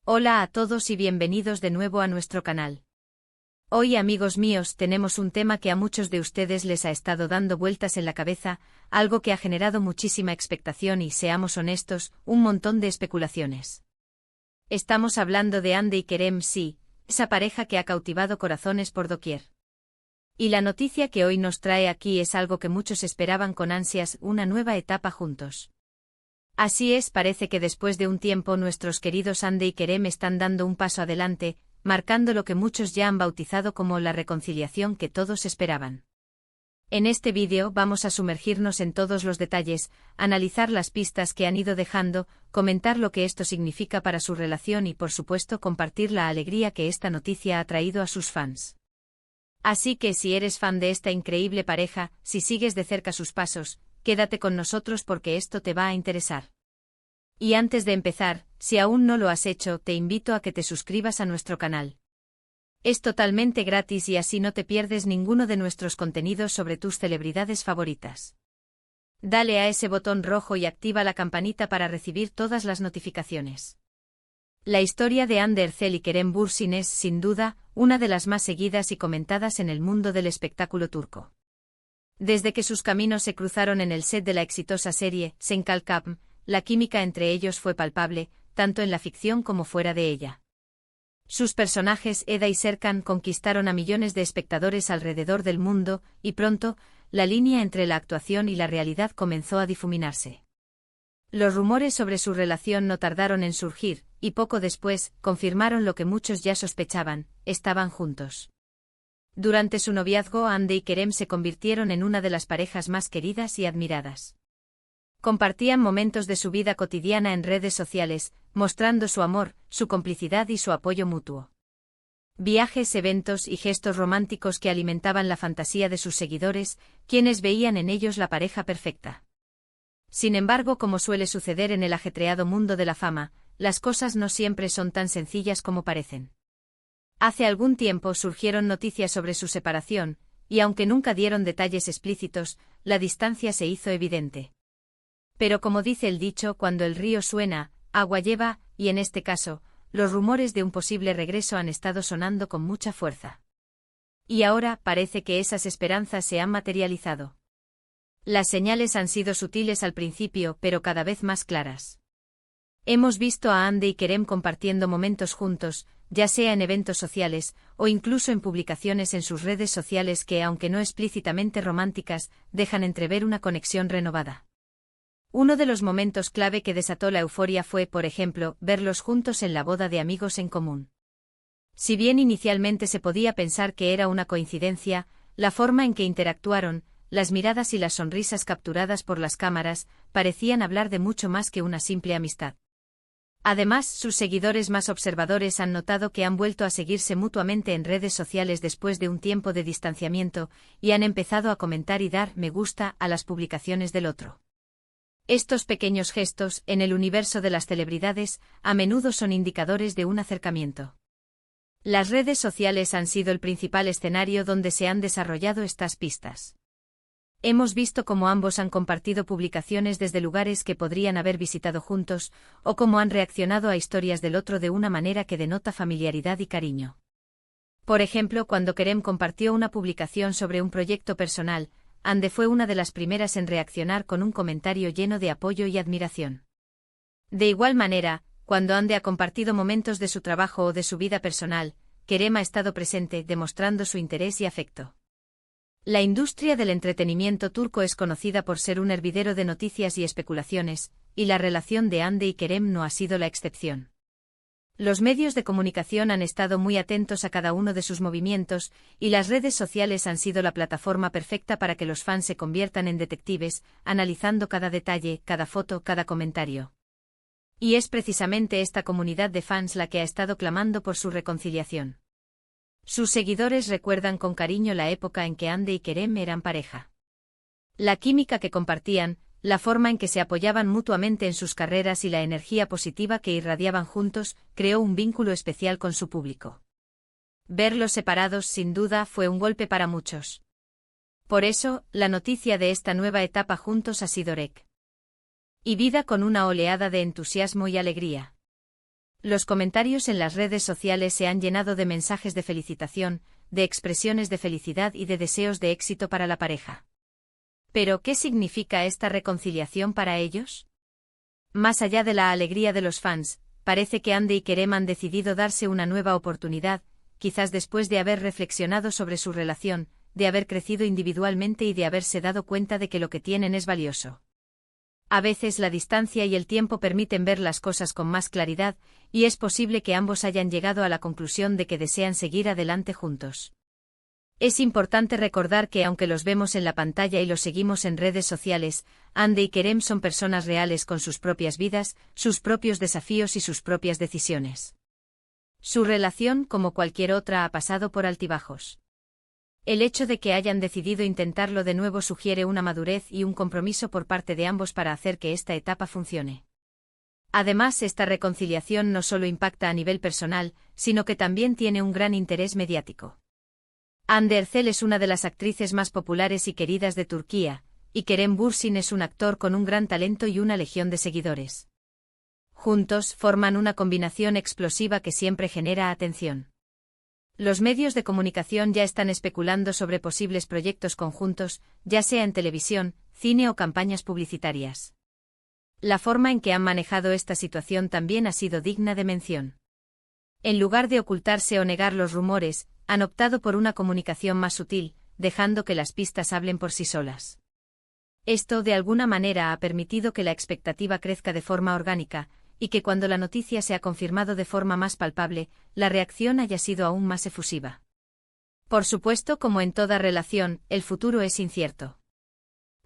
Hola a todos y bienvenidos de nuevo a nuestro canal. Hoy, amigos míos, tenemos un tema que a muchos de ustedes les ha estado dando vueltas en la cabeza, algo que ha generado muchísima expectación y, seamos honestos, un montón de especulaciones. Estamos hablando de Hande y Kerem, sí, esa pareja que ha cautivado corazones por doquier. Y la noticia que hoy nos trae aquí es algo que muchos esperaban con ansias, una nueva etapa juntos. Así es, parece que después de un tiempo nuestros queridos Hande y Kerem están dando un paso adelante, marcando lo que muchos ya han bautizado como la reconciliación que todos esperaban. En este vídeo vamos a sumergirnos en todos los detalles, analizar las pistas que han ido dejando, comentar lo que esto significa para su relación y por supuesto compartir la alegría que esta noticia ha traído a sus fans. Así que si eres fan de esta increíble pareja, si sigues de cerca sus pasos, quédate con nosotros porque esto te va a interesar. Y antes de empezar, si aún no lo has hecho, te invito a que te suscribas a nuestro canal. Es totalmente gratis y así no te pierdes ninguno de nuestros contenidos sobre tus celebridades favoritas. Dale a ese botón rojo y activa la campanita para recibir todas las notificaciones. La historia de Hande Erçel y Kerem Bürsin es, sin duda, una de las más seguidas y comentadas en el mundo del espectáculo turco. Desde que sus caminos se cruzaron en el set de la exitosa serie Sen Kalkam, la química entre ellos fue palpable, tanto en la ficción como fuera de ella. Sus personajes Eda y Serkan conquistaron a millones de espectadores alrededor del mundo, y pronto, la línea entre la actuación y la realidad comenzó a difuminarse. Los rumores sobre su relación no tardaron en surgir, y poco después, confirmaron lo que muchos ya sospechaban: estaban juntos. Durante su noviazgo, Hande y Kerem se convirtieron en una de las parejas más queridas y admiradas. Compartían momentos de su vida cotidiana en redes sociales, mostrando su amor, su complicidad y su apoyo mutuo. Viajes, eventos y gestos románticos que alimentaban la fantasía de sus seguidores, quienes veían en ellos la pareja perfecta. Sin embargo, como suele suceder en el ajetreado mundo de la fama, las cosas no siempre son tan sencillas como parecen. Hace algún tiempo surgieron noticias sobre su separación, y aunque nunca dieron detalles explícitos, la distancia se hizo evidente. Pero como dice el dicho, cuando el río suena, agua lleva, y en este caso, los rumores de un posible regreso han estado sonando con mucha fuerza. Y ahora parece que esas esperanzas se han materializado. Las señales han sido sutiles al principio, pero cada vez más claras. Hemos visto a Hande y Kerem compartiendo momentos juntos, ya sea en eventos sociales, o incluso en publicaciones en sus redes sociales que, aunque no explícitamente románticas, dejan entrever una conexión renovada. Uno de los momentos clave que desató la euforia fue, por ejemplo, verlos juntos en la boda de amigos en común. Si bien inicialmente se podía pensar que era una coincidencia, la forma en que interactuaron, las miradas y las sonrisas capturadas por las cámaras, parecían hablar de mucho más que una simple amistad. Además, sus seguidores más observadores han notado que han vuelto a seguirse mutuamente en redes sociales después de un tiempo de distanciamiento, y han empezado a comentar y dar me gusta a las publicaciones del otro. Estos pequeños gestos, en el universo de las celebridades, a menudo son indicadores de un acercamiento. Las redes sociales han sido el principal escenario donde se han desarrollado estas pistas. Hemos visto cómo ambos han compartido publicaciones desde lugares que podrían haber visitado juntos, o cómo han reaccionado a historias del otro de una manera que denota familiaridad y cariño. Por ejemplo, cuando Kerem compartió una publicación sobre un proyecto personal, Hande fue una de las primeras en reaccionar con un comentario lleno de apoyo y admiración. De igual manera, cuando Hande ha compartido momentos de su trabajo o de su vida personal, Kerem ha estado presente, demostrando su interés y afecto. La industria del entretenimiento turco es conocida por ser un hervidero de noticias y especulaciones, y la relación de Hande y Kerem no ha sido la excepción. Los medios de comunicación han estado muy atentos a cada uno de sus movimientos, y las redes sociales han sido la plataforma perfecta para que los fans se conviertan en detectives, analizando cada detalle, cada foto, cada comentario. Y es precisamente esta comunidad de fans la que ha estado clamando por su reconciliación. Sus seguidores recuerdan con cariño la época en que Hande y Kerem eran pareja. La química que compartían, la forma en que se apoyaban mutuamente en sus carreras y la energía positiva que irradiaban juntos, creó un vínculo especial con su público. Verlos separados, sin duda, fue un golpe para muchos. Por eso, la noticia de esta nueva etapa juntos ha sido rec. Y vida con una oleada de entusiasmo y alegría. Los comentarios en las redes sociales se han llenado de mensajes de felicitación, de expresiones de felicidad y de deseos de éxito para la pareja. ¿Pero qué significa esta reconciliación para ellos? Más allá de la alegría de los fans, parece que Andy y Kerem han decidido darse una nueva oportunidad, quizás después de haber reflexionado sobre su relación, de haber crecido individualmente y de haberse dado cuenta de que lo que tienen es valioso. A veces la distancia y el tiempo permiten ver las cosas con más claridad, y es posible que ambos hayan llegado a la conclusión de que desean seguir adelante juntos. Es importante recordar que aunque los vemos en la pantalla y los seguimos en redes sociales, Andy y Kerem son personas reales con sus propias vidas, sus propios desafíos y sus propias decisiones. Su relación, como cualquier otra, ha pasado por altibajos. El hecho de que hayan decidido intentarlo de nuevo sugiere una madurez y un compromiso por parte de ambos para hacer que esta etapa funcione. Además, esta reconciliación no solo impacta a nivel personal, sino que también tiene un gran interés mediático. Hande Erçel es una de las actrices más populares y queridas de Turquía, y Kerem Bürsin es un actor con un gran talento y una legión de seguidores. Juntos forman una combinación explosiva que siempre genera atención. Los medios de comunicación ya están especulando sobre posibles proyectos conjuntos, ya sea en televisión, cine o campañas publicitarias. La forma en que han manejado esta situación también ha sido digna de mención. En lugar de ocultarse o negar los rumores, han optado por una comunicación más sutil, dejando que las pistas hablen por sí solas. Esto de alguna manera ha permitido que la expectativa crezca de forma orgánica, y que cuando la noticia se ha confirmado de forma más palpable, la reacción haya sido aún más efusiva. Por supuesto, como en toda relación, el futuro es incierto.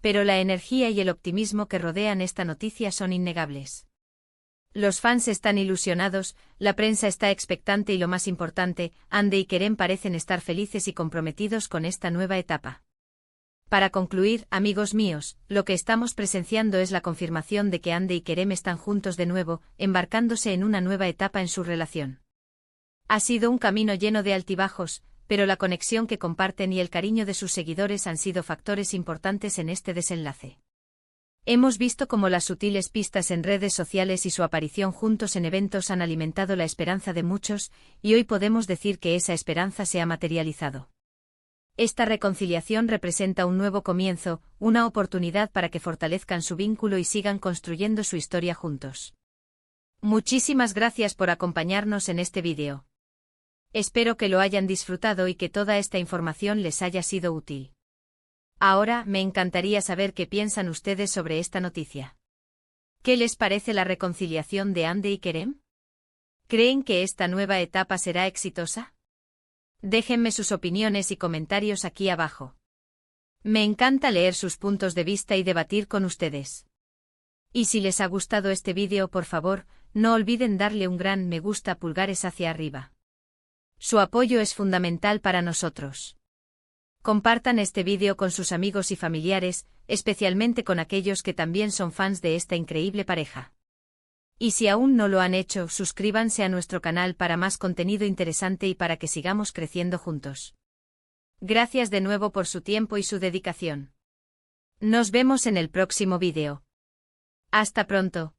Pero la energía y el optimismo que rodean esta noticia son innegables. Los fans están ilusionados, la prensa está expectante y lo más importante, Hande y Kerem parecen estar felices y comprometidos con esta nueva etapa. Para concluir, amigos míos, lo que estamos presenciando es la confirmación de que Hande y Kerem están juntos de nuevo, embarcándose en una nueva etapa en su relación. Ha sido un camino lleno de altibajos, pero la conexión que comparten y el cariño de sus seguidores han sido factores importantes en este desenlace. Hemos visto cómo las sutiles pistas en redes sociales y su aparición juntos en eventos han alimentado la esperanza de muchos, y hoy podemos decir que esa esperanza se ha materializado. Esta reconciliación representa un nuevo comienzo, una oportunidad para que fortalezcan su vínculo y sigan construyendo su historia juntos. Muchísimas gracias por acompañarnos en este vídeo. Espero que lo hayan disfrutado y que toda esta información les haya sido útil. Ahora, me encantaría saber qué piensan ustedes sobre esta noticia. ¿Qué les parece la reconciliación de Hande y Kerem? ¿Creen que esta nueva etapa será exitosa? Déjenme sus opiniones y comentarios aquí abajo. Me encanta leer sus puntos de vista y debatir con ustedes. Y si les ha gustado este vídeo, por favor, no olviden darle un gran me gusta, pulgares hacia arriba. Su apoyo es fundamental para nosotros. Compartan este vídeo con sus amigos y familiares, especialmente con aquellos que también son fans de esta increíble pareja. Y si aún no lo han hecho, suscríbanse a nuestro canal para más contenido interesante y para que sigamos creciendo juntos. Gracias de nuevo por su tiempo y su dedicación. Nos vemos en el próximo vídeo. Hasta pronto.